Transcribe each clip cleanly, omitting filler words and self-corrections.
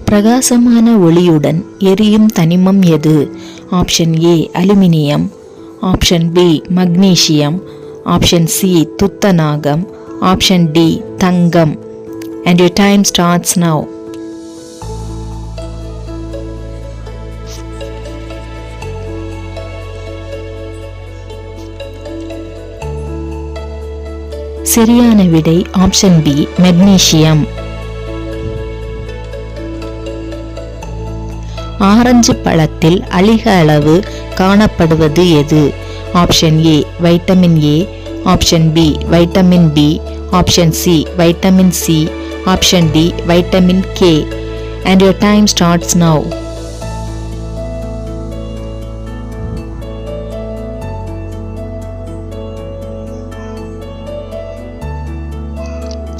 பிரகாசமான ஒளியுடன் எரியும் தனிமம் எது? ஆப்ஷன் ஏ அலுமினியம், ஆப்ஷன் பி மக்னீசியம், ஆப்ஷன் சி துத்தநாகம், ஆப்ஷன் டி தங்கம். And your time starts now. சரியான விடை ஆப்ஷன் பி மெக்னீசியம். ஆரஞ்சு பழத்தில் அதிக அளவு காணப்படுவது எது? Option A vitamin A, option B vitamin B, option C vitamin C, option D vitamin K. And your time starts now.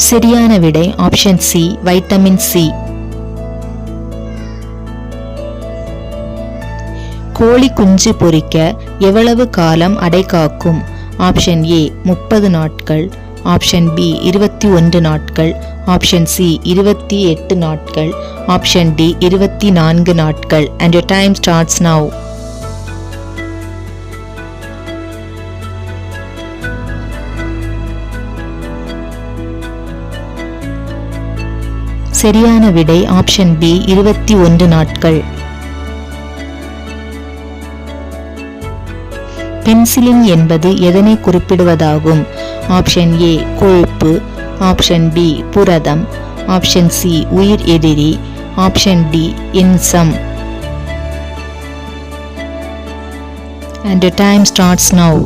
சரியான விடை ஆப்ஷன் சி வைட்டமின் சி. கோழி குஞ்சு பொரிக்க எவ்வளவு காலம் அடை காக்கும்? ஆப்ஷன் ஏ 30 நாட்கள், ஆப்ஷன் பி 21 நாட்கள், ஆப்ஷன் சி 28 நாட்கள், ஆப்ஷன் டி 24 நாட்கள். And your time starts now. சரியான விடை ஆப்ஷன் பி 21 நாட்கள். பென்சிலின் என்பது எதனை குறிப்பிடுவதாகும்? ஆப்ஷன் ஏ கொழுப்பு, ஆப்ஷன் பி புரதம், ஆப்ஷன் சி உயிர் எதிரி, ஆப்ஷன் டி என்சம். And the time starts now.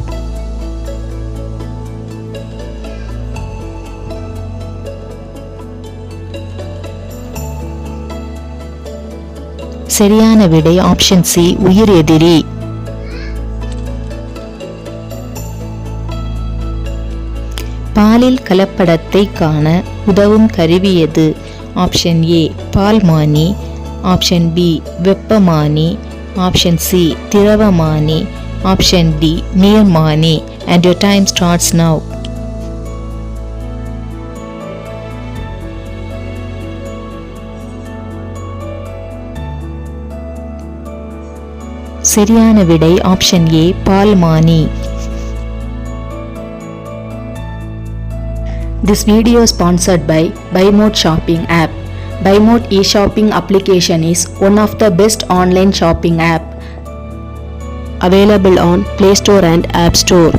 சரியான விடை ஆப்ஷன் சி உயிர் எதிரி. பாலில் கலப்படத்தை காண உதவும் கருவி எது? ஆப்ஷன் ஏ பால்மானி, ஆப்ஷன் பி வெப்பமானி, ஆப்ஷன் சி திரவமானி, ஆப்ஷன் டி நீர்மானி. And your time starts now. சரியான விடை ஆப்ஷன் ஏ பால்மானி. This video is sponsored by BuyMode shopping app. BuyMode e-shopping application is one of the best online shopping app available on Play Store and App Store.